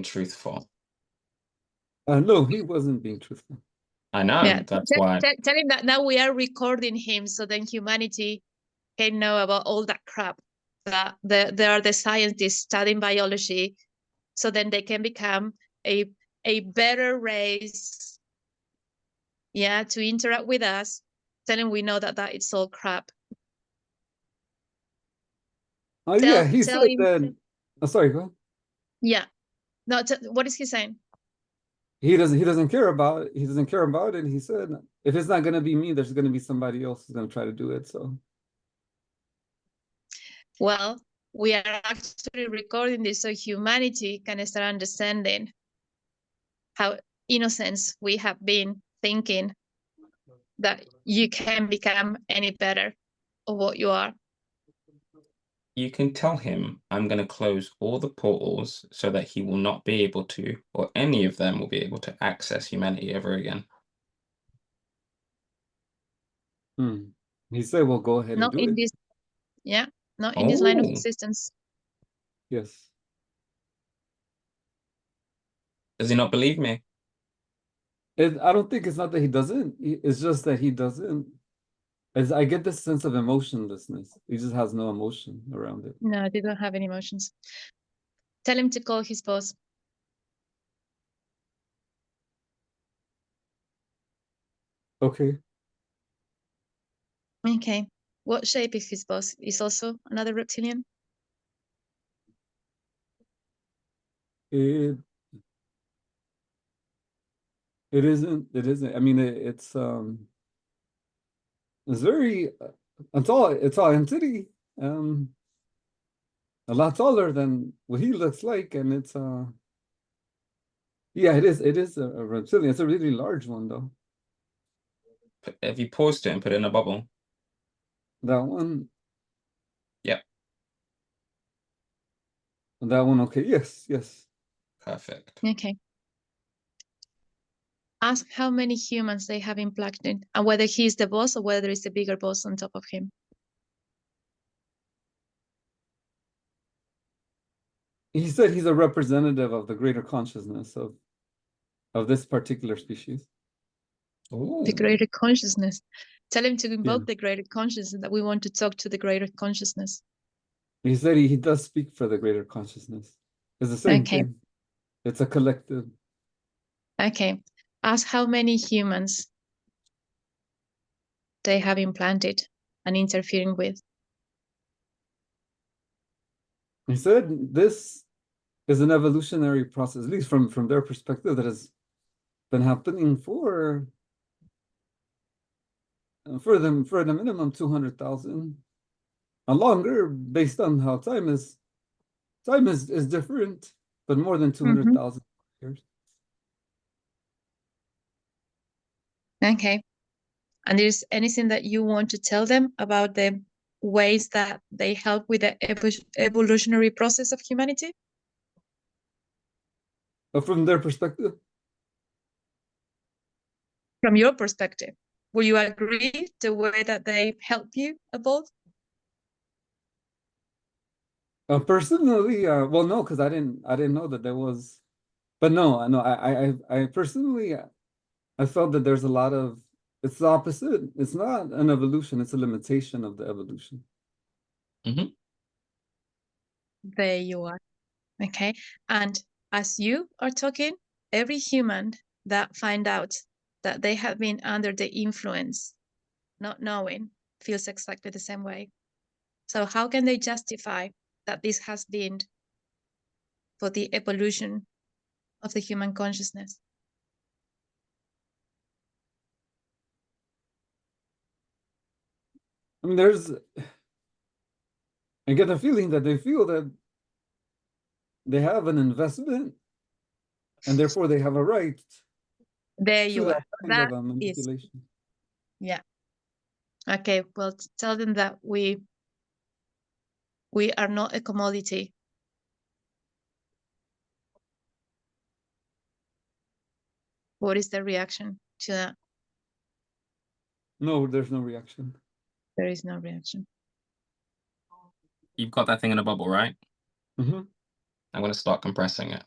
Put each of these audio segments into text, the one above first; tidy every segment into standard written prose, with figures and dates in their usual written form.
truthful. No, he wasn't being truthful. I know, Yeah, that's why. tell him that now we are recording him, so then humanity can know about all that crap. That there are the scientists studying biology, so then they can become a better race. Yeah, to interact with us, telling we know that it's all crap. Oh yeah, he Tell said him. that. Oh, sorry, go ahead. Yeah, no. What is he saying? He doesn't care about it. He doesn't care about it. He said, if it's not gonna be me, there's gonna be somebody else who's gonna try to do it. So Well, we are actually recording this so humanity can start understanding how innocent we have been thinking that you can become any better of what you are. You can tell him I'm going to close all the portals so that he will not be able to, or any of them will be able to access humanity ever again. he said, "Well, go ahead and Not do in it." this, yeah, not in this line of existence. Yes. Does he not believe me? I don't think it's not that he doesn't. It's just that he doesn't. As I get this sense of emotionlessness. He just has no emotion around it. No, they don't have any emotions. Tell him to call his boss. Okay. Okay. What shape is his boss? Is also another reptilian? It isn't. It isn't. I mean, it's very. It's all entity. Um, a lot taller than what he looks like, and it's yeah, it is. It is a reptilian. It's a really large one, though. If you paused it and put it in a bubble. That one. Yep. That one. Okay. Yes. Yes. Perfect. Okay. Ask how many humans they have implanted and whether he's the boss or whether it's the bigger boss on top of him. He said he's a representative of the greater consciousness of this particular species. Ooh. The greater consciousness. Tell him to Yeah. invoke the greater consciousness, that we want to talk to the greater consciousness. He said he does speak for the greater consciousness. It's the same Okay. thing. It's a collective. Okay. Ask how many humans they have implanted and interfering with. He said this is an evolutionary process, at least from their perspective, that has been happening for the minimum 200,000 and longer, based on how time is different, but more than 200,000 years. Okay. And there's anything that you want to tell them about the ways that they help with the evolutionary process of humanity? From their perspective? From your perspective, will you agree the way that they help you evolve? Personally, well, no, because I didn't know that there was, but no, I personally, I felt that there's a lot of, it's the opposite. It's not an evolution, it's a limitation of the evolution. Mm-hmm. There you are. Okay. And as you are talking, every human that find out that they have been under the influence, not knowing, feels exactly the same way. So how can they justify that this has been for the evolution of the human consciousness? I mean, I get the feeling that they feel that they have an investment and therefore they have a right There to you that are. kind That of a is, manipulation. yeah. Okay, well, tell them that we are not a commodity. What is the reaction to that? No, there's no reaction. There is no reaction. You've got that thing in a bubble, right? Mm-hmm. I'm going to start compressing it.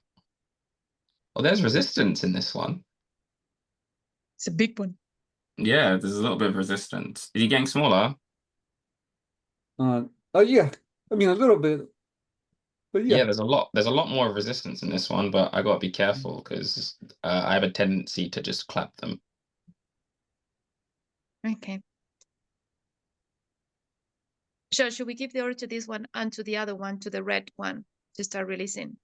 Oh, there's resistance in this one. It's a big one. Yeah, there's a little bit of resistance. Is he getting smaller? Oh yeah, I mean a little bit, but Yeah, yeah. there's a lot more resistance in this one, but I gotta be careful because I have a tendency to just clap them. Okay. So should we give the order to this one and to the other one, to the red one, to start releasing?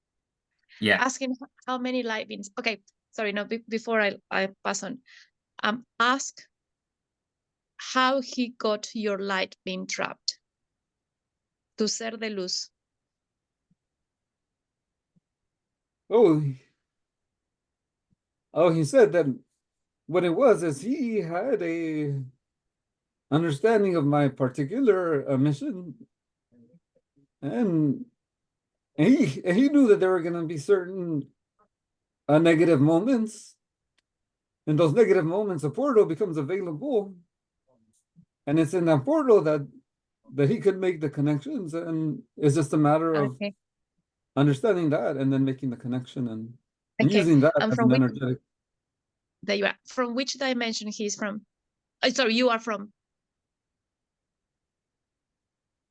Yeah. Ask him how many light beams. Okay, sorry, no, before I pass on. Ask how he got your light beam trapped. Tu ser de luz. Oh, oh, he said that what it was is he had a understanding of my particular mission, and he knew that there were going to be certain negative moments. In those negative moments, a portal becomes available, and it's in that portal that he could make the connections, and it's just a matter of Okay. understanding that and then making the connection and Okay. using that And as from an which energetic. there you are. From which dimension he's from? Sorry, you are from.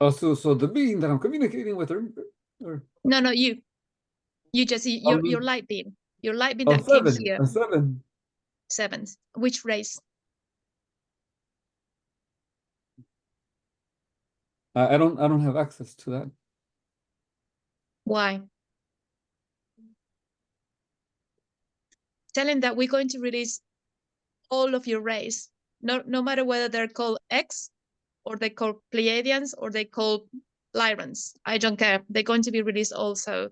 Also, so the being that I'm communicating with, or No, you. You just I mean, your light beam. Your light beam oh, that came seven, here. a seven. Sevens. Which race? I don't have access to that. Why? Tell him that we're going to release all of your race, no matter whether they're called X or they call Pleiadians or they call Lyrans. I don't care. They're going to be released also.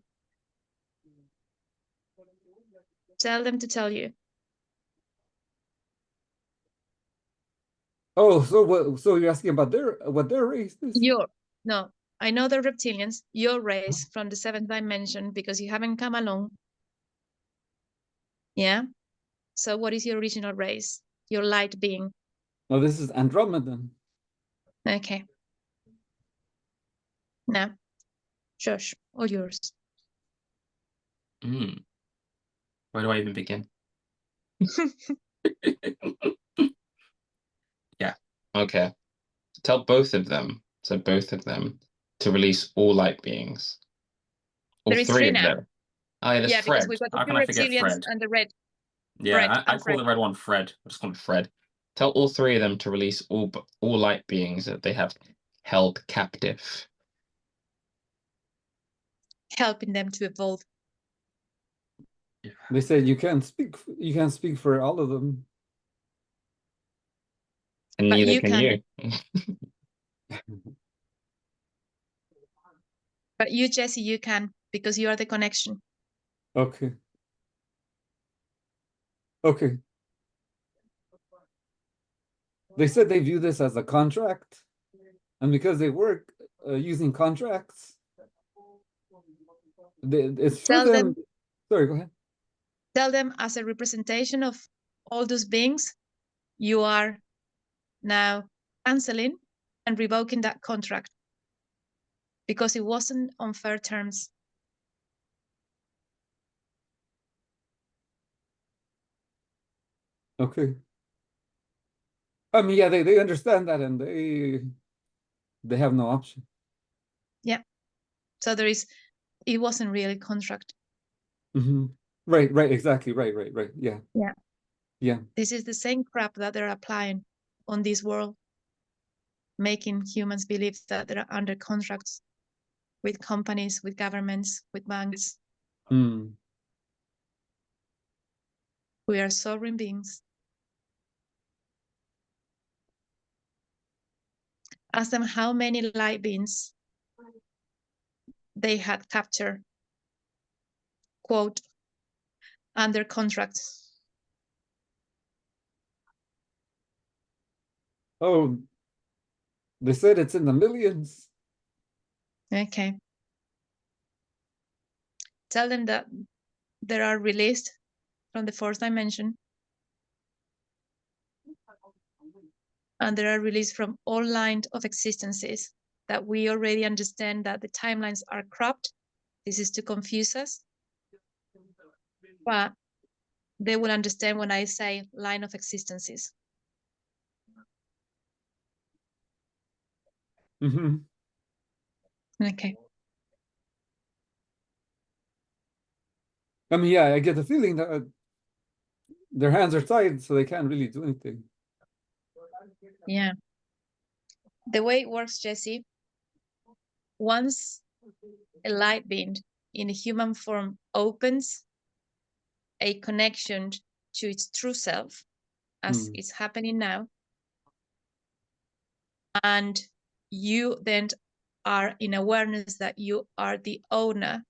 Tell them to tell you. Oh, so what? So you're asking about what their race is? No, I know the reptilians, your race from the seventh dimension because you haven't come along. Yeah. So what is your original race? Your light being. No, this is Andromeda. Okay. Now, Josh, all yours. Mm. Where do I even begin? Yeah. Okay. Tell both of them, so both of them, to release all light beings. All There is three three of now. them. Oh, yeah, there's Yeah, because Fred. we got the How two can I forget reptilians Fred? and the red. Yeah, I And call Fred. the red one Fred. I just call him Fred. Tell all three of them to release all light beings that they have held captive. Helping them to evolve. They said you can't speak. You can't speak for all of them. And But neither you can can. you. But you, Jesse, you can because you are the connection. Okay. Okay. They said they view this as a contract, and because they work using contracts, it's for Tell them. them, Sorry, go ahead. tell them as a representation of all those beings, you are now canceling and revoking that contract because it wasn't on fair terms. Okay. I mean, yeah, they understand that, and they have no option. Yeah. So it wasn't really contract. Mm-hmm. Right, exactly. Right. Yeah. Yeah. Yeah. This is the same crap that they're applying on this world, making humans believe that they're under contracts with companies, with governments, with banks. Mm. We are sovereign beings. Ask them how many light beings they had captured, quote, under contracts. Oh, they said it's in the millions. Okay. Tell them that they are released from the fourth dimension and they are released from all lines of existences, that we already understand that the timelines are cropped. This is to confuse us. But they will understand when I say line of existences. Mm-hmm. Okay. I mean, yeah, I get the feeling that their hands are tied, so they can't really do anything. Yeah. The way it works, Jesse, once a light beam in a human form opens a connection to its true self, as it's happening now, and you then are in awareness that you are the owner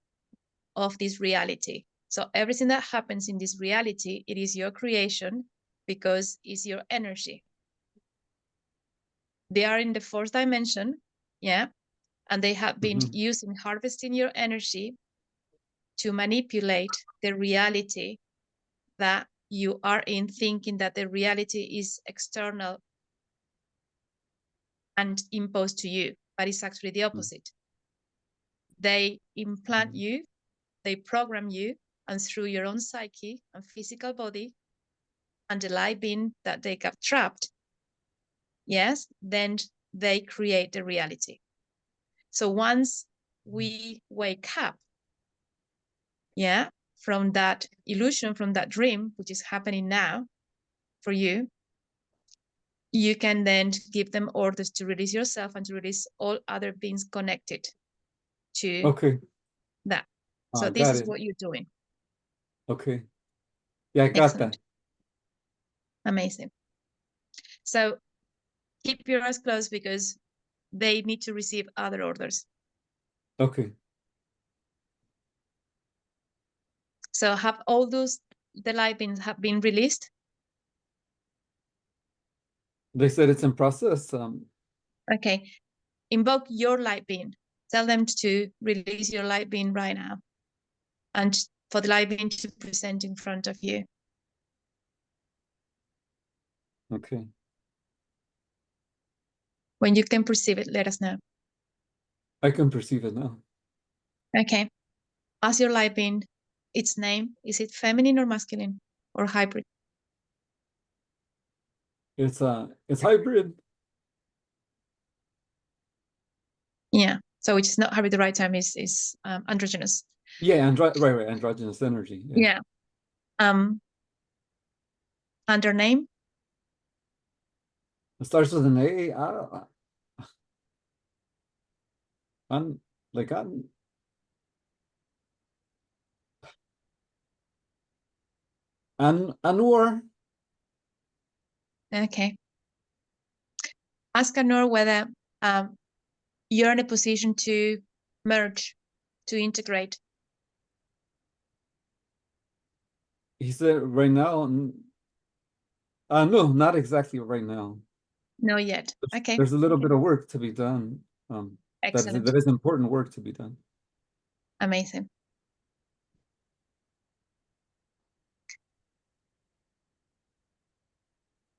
of this reality. So everything that happens in this reality, it is your creation because it's your energy. They are in the fourth dimension, yeah, and they have been using, harvesting your energy to manipulate the reality that you are in, thinking that the reality is external and imposed to you, but it's actually the opposite. They implant you, they program you, and through your own psyche and physical body and the light being that they got trapped, yes, then they create the reality. So once we wake up, yeah, from that illusion, from that dream, which is happening now for you, you can then give them orders to release yourself and to release all other beings connected to that. So this Got is it. what you're doing. Okay. Yeah, I got Excellent. that. Amazing. So keep your eyes closed because they need to receive other orders. Okay. So have all those, the light beings have been released? They said it's in process. Okay. Invoke your light being. Tell them to release your light being right now. And for the light being to present in front of you. Okay. When you can perceive it, let us know. I can perceive it now. Okay. Ask your light being its name. Is it feminine or masculine or hybrid? It's hybrid. Yeah. So which is not hybrid, the right term is androgynous. Yeah, right, androgynous energy. Yeah. Under name? It starts with an A. Like Anwar. Okay. Ask Anur whether you're in a position to merge, to integrate. He said right now. No, not exactly right now. No yet. Okay. There's a little bit of work to be done. Excellent. That is important work to be done. Amazing.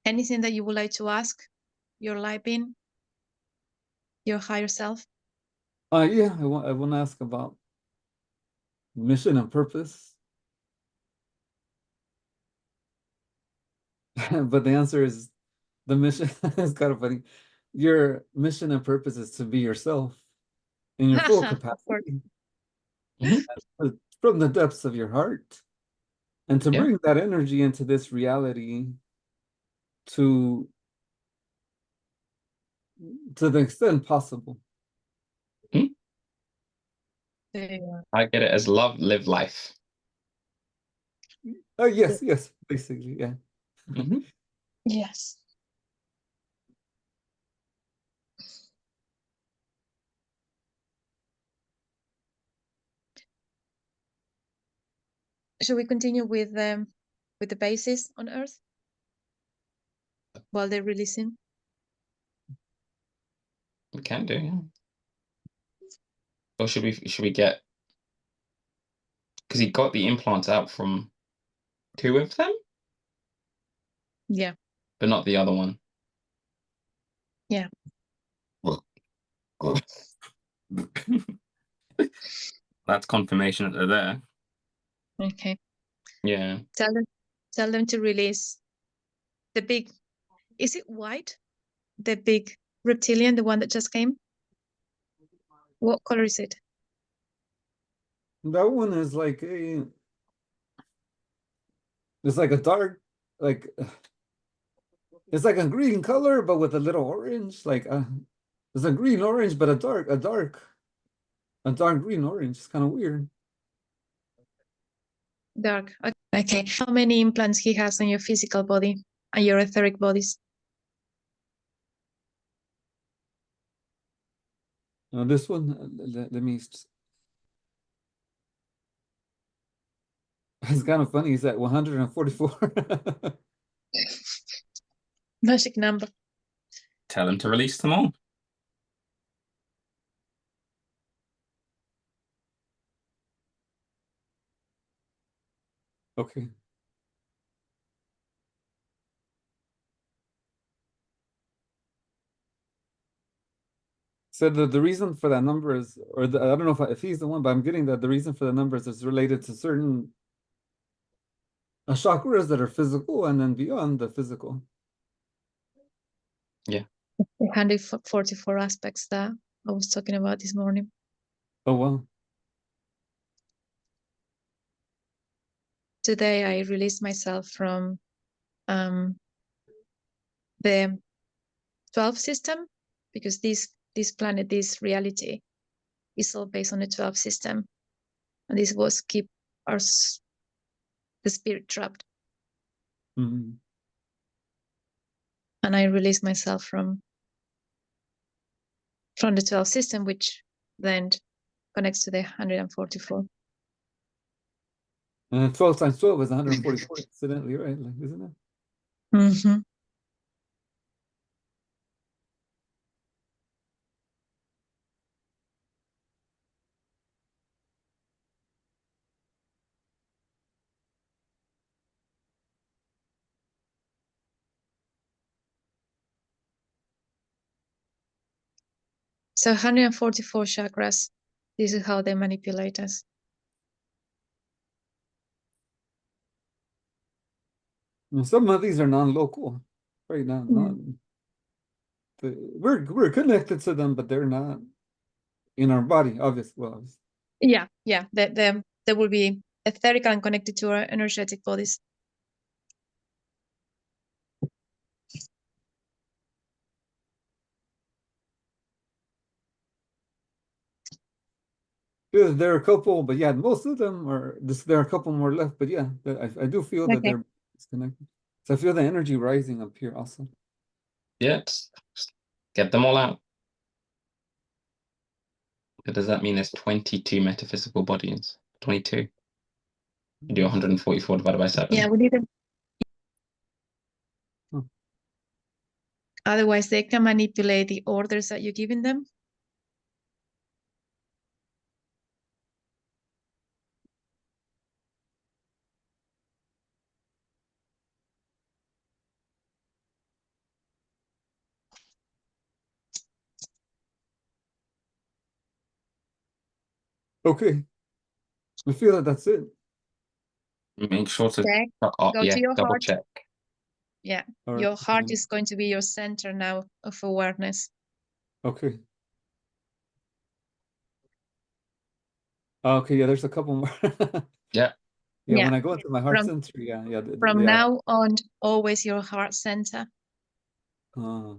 Anything that you would like to ask your light being, your higher self? Yeah, I want to ask about mission and purpose. But the answer is the mission is kind of funny. Your mission and purpose is to be yourself in your full capacity from the depths of your heart, and to bring that energy into this reality to the extent possible. I get it as love, live life. Oh, yes, basically, yeah. Yes. Should we continue with the basis on Earth while they're releasing? We can do, yeah. Or should we get, because he got the implants out from 2 of them? Yeah. But not the other one. Yeah. That's confirmation that they're there. Okay. Yeah. Tell them Tell them to release the big, is it white? The big reptilian, the one that just came? What color is it? That one is like a, it's like a dark, like, it's like a green color, but with a little orange, like, it's a green orange, but a dark green orange. It's kind of weird. Dark. Okay. How many implants he has on your physical body and your etheric bodies? This one, let me, it's kind of funny. He's at 144. Magic number. Tell him to release them all. Okay. So the reason for that number is, or I don't know if he's the one, but I'm getting that the reason for the numbers is related to certain chakras that are physical and then beyond the physical. Yeah. 144 aspects that I was talking about this morning. Oh, wow. Today I released myself from the 12 system, because this planet, this reality is all based on the 12 system, and this was keep the spirit trapped. Mhm. And I released myself from the 12 system, which then connects to the 144. And 12 times 12 is 144, incidentally, right? Like, isn't it? Mm-hmm. So 144 chakras, this is how they manipulate us. And some of these are non-local, right? Not we're connected to them, but they're not in our body, obviously. Well, Yeah. They will be etheric and connected to our energetic bodies. yeah, there are a couple, but yeah, most of them are this. There are a couple more left, but yeah, I do feel that Okay. they're disconnected. So I feel the energy rising up here also. Yeah. Just get them all out. But does that mean there's 22 metaphysical bodies? 22. You do 144 divided by 7. Yeah, we didn't. Hmm. Otherwise, they can manipulate the orders that you're giving them. Okay, I feel that that's it. Make sure to Check. Go to your double heart. check. Yeah, All right. your heart is going to be your center now of awareness. Okay. Okay, yeah, there's a couple more. Yeah. Yeah, Yeah. when I go into my heart From, center, yeah, from now on, always your heart center. Uh,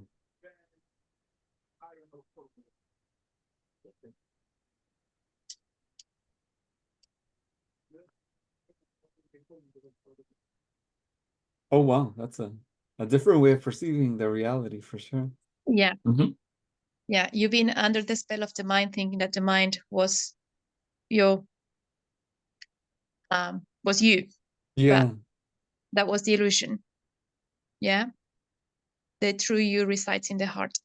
oh wow, that's a different way of perceiving the reality for sure. Yeah. Mm-hmm. Yeah, you've been under the spell of the mind, thinking that the mind was your was you. Yeah. But that was the illusion. Yeah. The true you resides in the heart.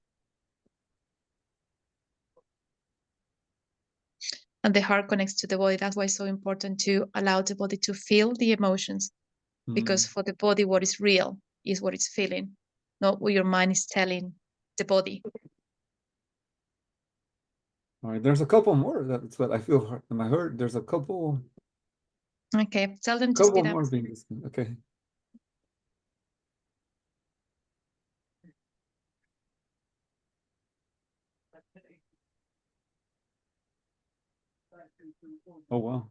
And the heart connects to the body. That's why it's so important to allow the body to feel the emotions. Because for the body, what is real is what it's feeling, not what your mind is telling the body. All right, there's a couple more. That's what I feel in my heart. There's a couple Okay, tell them to speed up. more being okay. Oh wow.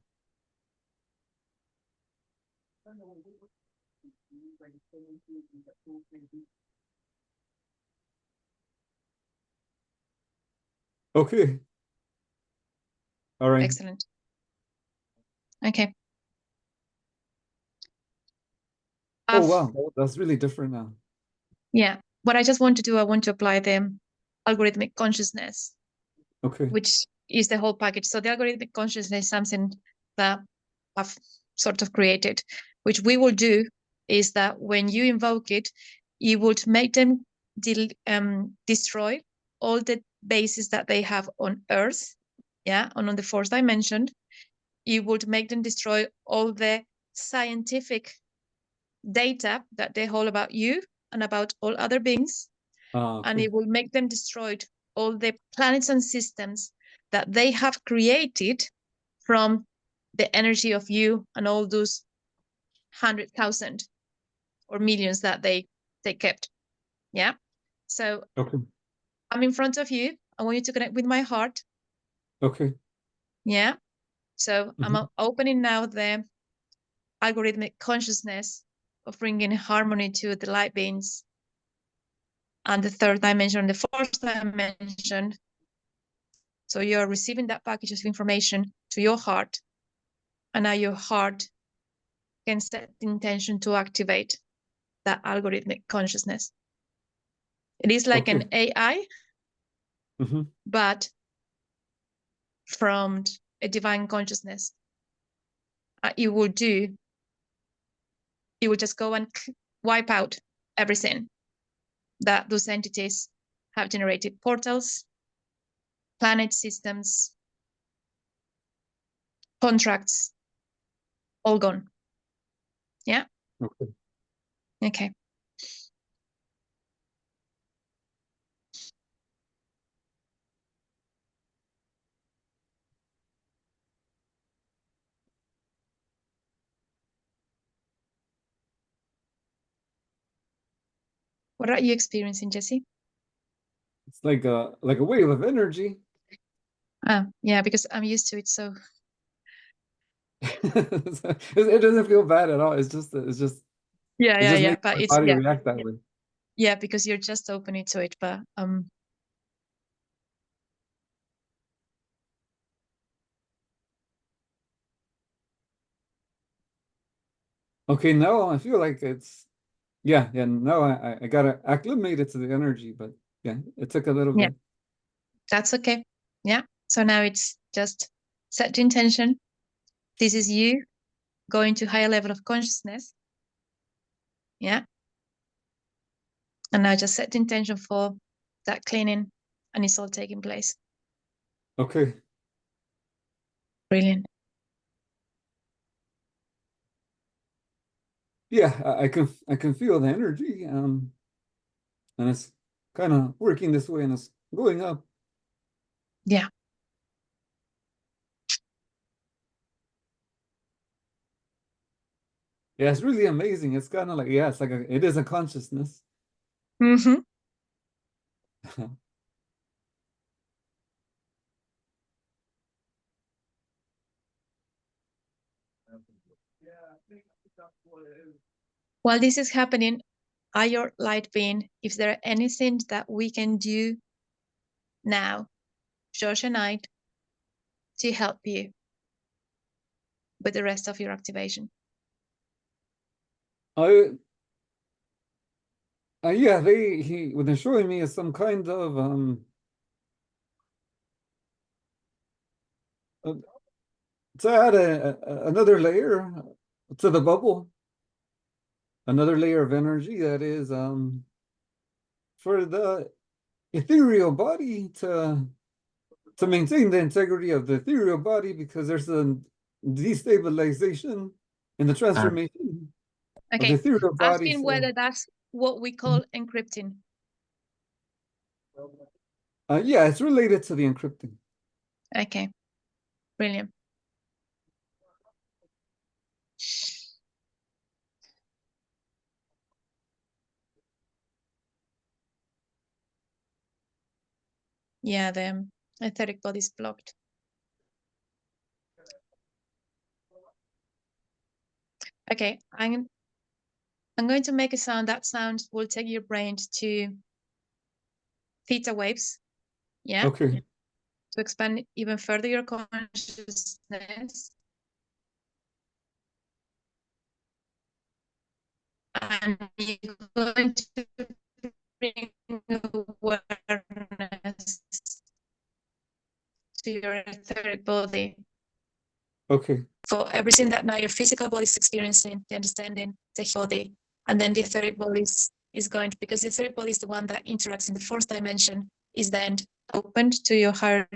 Okay. All right. Excellent. Okay. Oh wow, that's really different now. Yeah. What I just want to do, I want to apply the algorithmic consciousness, Okay. which is the whole package. So the algorithmic consciousness is something that I've sort of created, which we will do is that when you invoke it, you would make them destroy all the bases that they have on Earth, yeah, and on the fourth dimension. You would make them destroy all the scientific data that they hold about you and about all other beings, and Okay. it will make them destroy all the planets and systems that they have created from the energy of you and all those 100,000 or millions that they kept. Yeah. So Okay. I'm in front of you. I want you to connect with my heart. Okay. Yeah. So I'm Mhm. opening now the algorithmic consciousness of bringing harmony to the light beings and the third dimension, the fourth dimension. So you're receiving that package of information to your heart, and now your heart can set the intention to activate that algorithmic consciousness. It is like Okay. an AI, Mhm. but from a divine consciousness. You will just go and wipe out everything that those entities have generated: portals, planet systems, contracts, all gone. Yeah. Okay. Okay. What are you experiencing, Jesse? It's like a wave of energy. Yeah, because I'm used to it. So It doesn't feel bad at all. yeah, It yeah, just yeah. makes But my it's body yeah, react that way. yeah, because you're just opening to it. But Okay, now I feel like yeah, now I gotta acclimate it to the energy, but yeah, it took a little yeah, bit. that's okay. Yeah. So now it's just set the intention. This is you going to higher level of consciousness. Yeah. And now just set the intention for that cleaning, and it's all taking place. Okay. Brilliant. Yeah, I can feel the energy, and it's kind of working this way and it's going up. Yeah. Yeah, it's really amazing. It's kind of like, yeah, it is a consciousness. Mm-hmm. While this is happening, are your light being, if there are anything that we can do now, Josh and I, to help you with the rest of your activation? I yeah, what they're showing me is some kind of uh, to add another layer to the bubble, another layer of energy that is for the ethereal body to maintain the integrity of the ethereal body, because there's a destabilization in the Um, transformation of the Okay. ethereal body. Asking So whether that's what we call encrypting. yeah, it's related to the encrypting. Okay. Brilliant. Yeah, the etheric body is blocked. Okay, I'm going to make a sound. That sound will take your brain to theta waves. Yeah. Okay. To expand even further your consciousness. And you're going to bring awareness to your etheric body. Okay. For everything that now your physical body is experiencing, the understanding, the body, and then the etheric body is going to, because the etheric body is the one that interacts in the fourth dimension, is then opened to your higher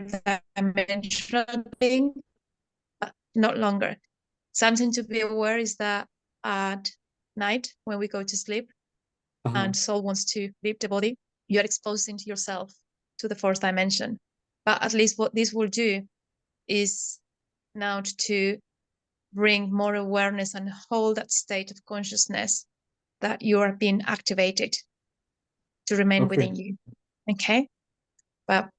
dimensional being, but not longer. Something to be aware is that at night when we go to sleep and soul wants to leave the body, you're exposing yourself to the fourth dimension. But at least what this will do is now to bring more awareness and hold that state of consciousness that you are being activated to remain within you. Okay? But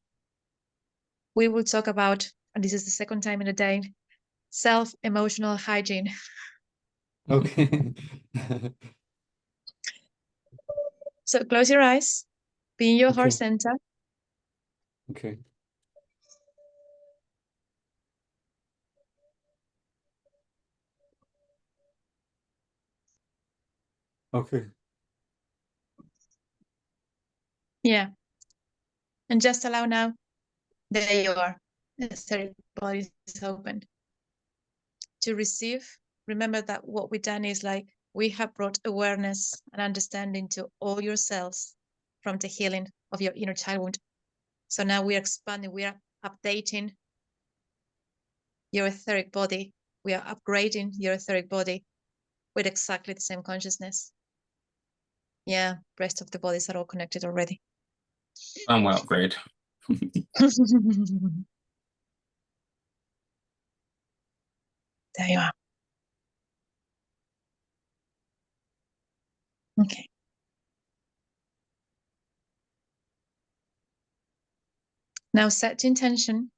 we will talk about, and this is the second time in a day, self-emotional hygiene. Okay. So close your eyes, be in your heart Okay. center. Okay. Okay. Yeah. And just allow now, there you are. The third body is open. To receive, remember that what we've done is like we have brought awareness and understanding to all your cells from the healing of your inner child wound. So now we are expanding, we are updating your etheric body. We are upgrading your etheric body with exactly the same consciousness. Yeah, rest of the bodies are all connected already. I'm well upgrade. There you are. Okay. Now set the intention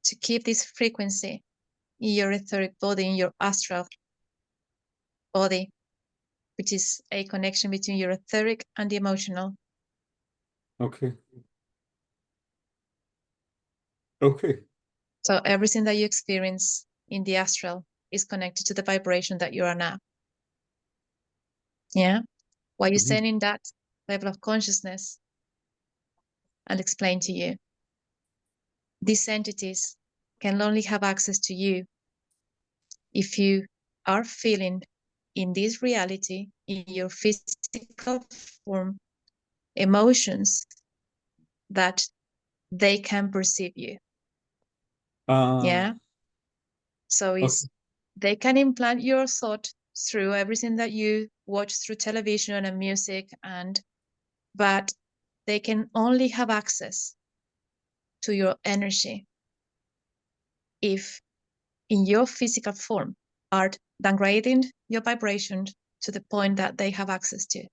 to keep this frequency in your etheric body, in your astral body, which is a connection between your etheric and the emotional. Okay. Okay. So everything that you experience in the astral is connected to the vibration that you are now. Yeah. While you're staying in that level of consciousness, I'll explain to you. These entities can only have access to you if you are feeling in this reality, in your physical form, emotions that they can perceive you. Yeah. So it's they can implant your thought through everything that you watch through television and music, but they can only have access to your energy if in your physical form are downgrading your vibration to the point that they have access to.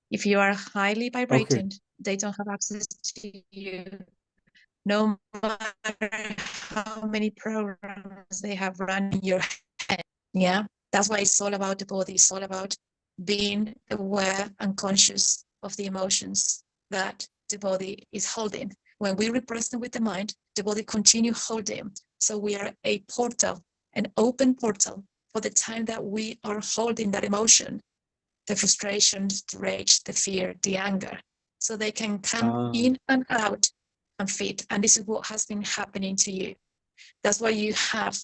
If you are highly vibrating, they don't have access to you, no matter how many programs they have run in your head. Yeah, that's why it's all about the body. It's all about being aware and conscious of the emotions that the body is holding. When we repress them with the mind, the body continues holding. So we are a portal, an open portal for the time that we are holding that emotion, the frustration, the rage, the fear, the anger. So they can come in and out and fit. And this is what has been happening to you. That's why you have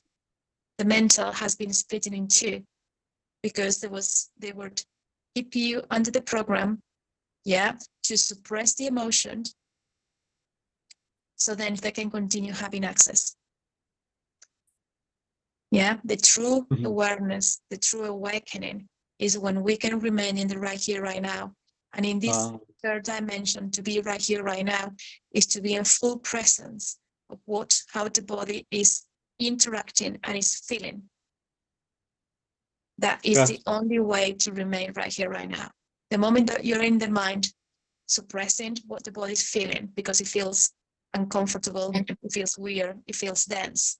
the mental has been splitting in two, because they would keep you under the program, yeah, to suppress the emotion, so then they can continue having access. Yeah, the true awareness, the true awakening is when we can remain in the right here, right now. And in this third dimension, to be right here, right now, is to be in full presence of how the body is interacting and is feeling. That is the only way to remain right here, right now. The moment that you're in the mind, suppressing what the body is feeling because it feels uncomfortable, it feels weird, it feels dense,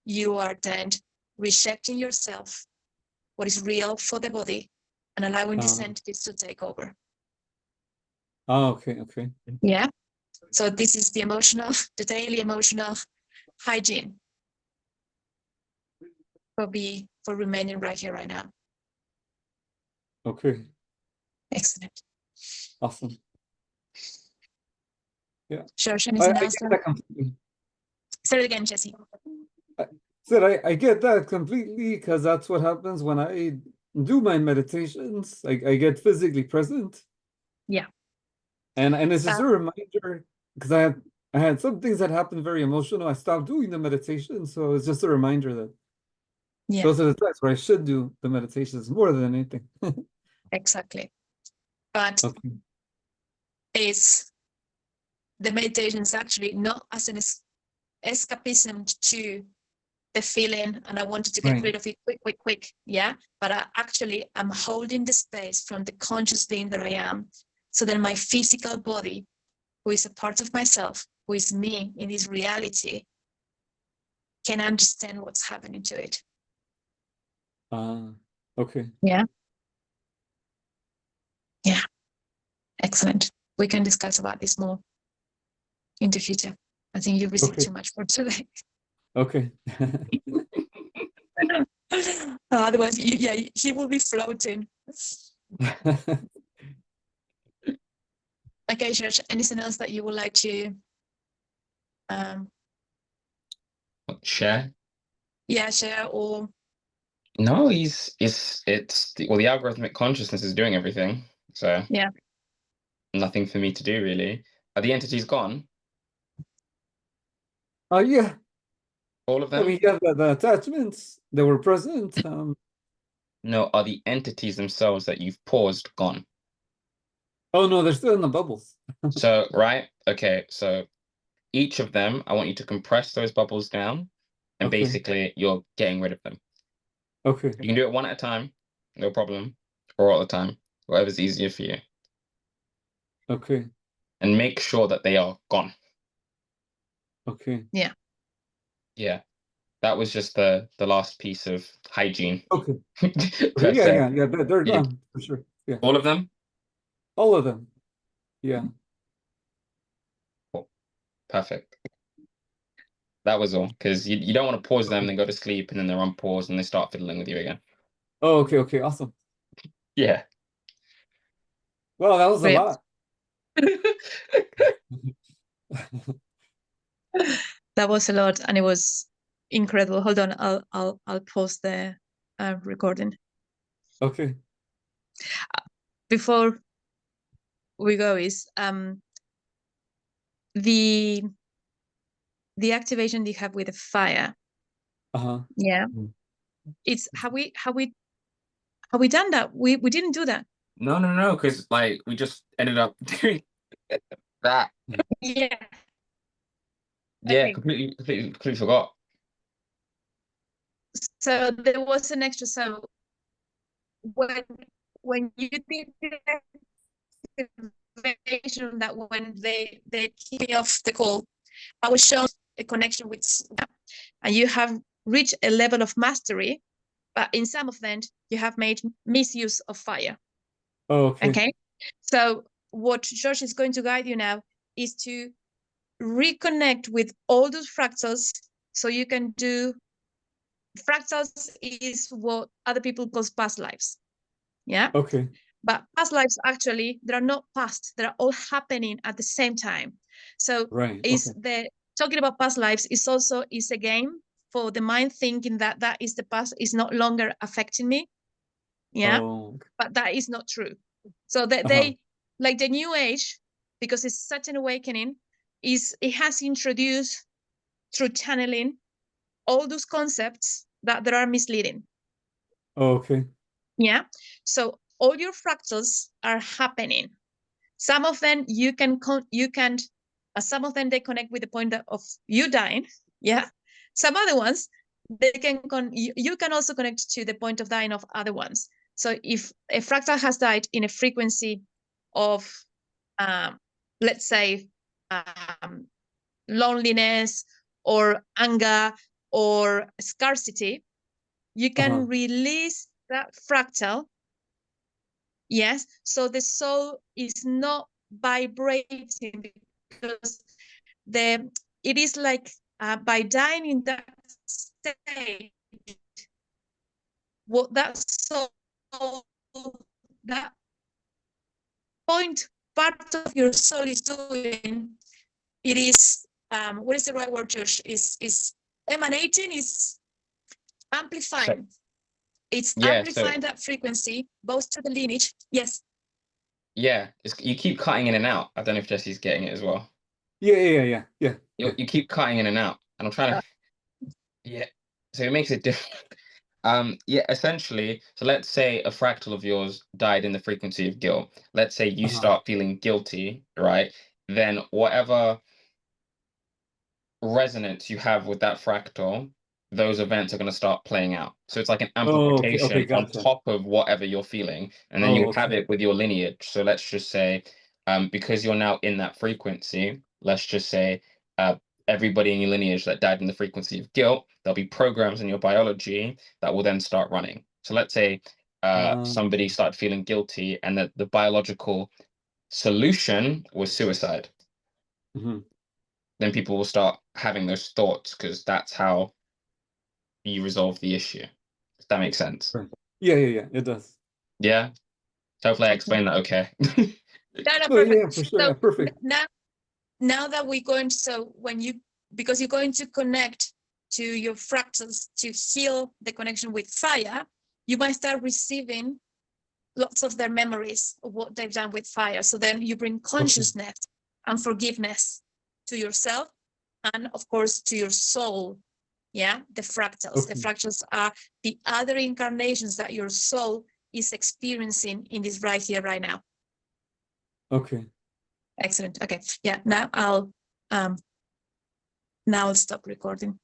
you are then rejecting yourself, what is real for the body, and allowing these entities to take over. Oh, okay. Yeah. So this is the daily emotional hygiene for remaining right here, right now. Okay. Excellent. Awesome. Yeah. George, I anything get else? that completely. Say it again, Jesse. I get that completely because that's what happens when I do my meditations. I get physically present. Yeah. And it's just a reminder because I had some things that happened very emotional. I stopped doing the meditation, so it's just a reminder that those are the times where I should do the meditations more than anything. Exactly. But Okay. it's the meditation is actually not as an escapism to the feeling and I wanted to get rid of it quick. Yeah. But I'm holding the space from the conscious being that I am. So that my physical body, who is a part of myself, who is me in this reality, can understand what's happening to it. Okay. Yeah. Yeah. Excellent. We can discuss about this more in the future. I think you've received too much for today. Okay. Otherwise, he will be floating. Okay, George, anything else that you would like to share? Yeah, share or No, the algorithmic consciousness is doing everything. So yeah. Nothing for me to do really. Are the entities gone? Yeah. All of I them? mean, yeah, the attachments that were present. No, are the entities themselves that you've paused gone? Oh no, they're still in the bubbles. So, right? Okay, so each of them, I want you to compress those bubbles down, and Okay. basically you're getting rid of them. Okay. You can do it one at a time, no problem, or all the time, whatever's easier for you. Okay. And make sure that they are gone. Okay. Yeah. Yeah. That was just the last piece of hygiene. Okay. Per se. Yeah. They're gone for sure. Yeah. All of them? All of them. Yeah. Cool. Perfect. That was all. Because you don't want to pause them, then go to sleep, and then they're on pause and they start fiddling with you again. Oh, okay. Awesome. Yeah. Well, that was a Great. lot. That was a lot, and it was incredible. Hold on, I'll pause the recording. Okay. Before we go, is the activation you have with the fire. Yeah. It's have we done that? We didn't do that. No, because like we just ended up doing that. Yeah. Yeah, Okay. completely forgot. So there was an extra. So when you did the activation, that when they kicked me off the call, I was shown a connection with, and you have reached a level of mastery, but in some of them you have made misuse of fire. Oh, okay. Okay. So what George is going to guide you now is to reconnect with all those fractals, so you can do fractals is what other people call past lives. Yeah. Okay. But past lives, actually, they are not past. They're all happening at the same time. So talking about past lives is also a game for the mind, thinking that is the past, is no longer affecting me. Yeah. But that is not true. So that they, like the new age, because it's such an awakening, it has introduced through channeling all those concepts that are misleading. Okay. Yeah. So all your fractals are happening. Some of them some of them they connect with the point of you dying. Yeah. Some other ones you can also connect to the point of dying of other ones. So if a fractal has died in a frequency of, let's say, loneliness or anger or scarcity, you can release that fractal. Yes, so the soul is not vibrating because it is like by dying in that state, what that soul, that part of your soul is doing, it is what is the right word, Josh? Is emanating, is amplifying. It's amplifying that frequency, both to the lineage. Yes. Yeah, you keep cutting in and out. I don't know if Jesse's getting it as well. Yeah. You keep cutting in and out, and I'm trying to. Yeah, so it makes it different. Yeah, essentially, so let's say a fractal of yours died in the frequency of guilt. Let's say you start feeling guilty, right? Then whatever resonance you have with that fractal, those events are going to start playing out. So it's like an amplification on Gotcha. top of whatever you're feeling, and then you have it with your lineage. So let's just say, because you're now in that frequency, let's just say, everybody in your lineage that died in the frequency of guilt, there'll be programs in your biology that will then start running. So let's say somebody started feeling guilty, and that the biological solution was suicide. Then people will start having those thoughts because that's how you resolve the issue. If that makes sense. Yeah, it does. Yeah. Hopefully I explained that okay. No, Oh, perfect. yeah, for sure. So Yeah, perfect. Now that we're going to, so because you're going to connect to your fractals to heal the connection with fire, you might start receiving lots of their memories of what they've done with fire. So then you bring consciousness and forgiveness to yourself and, of course, to your soul. Yeah, the fractals. The fractals are the other incarnations that your soul is experiencing in this right here, right now. Okay. Excellent. Okay. Yeah. Now I'll stop recording.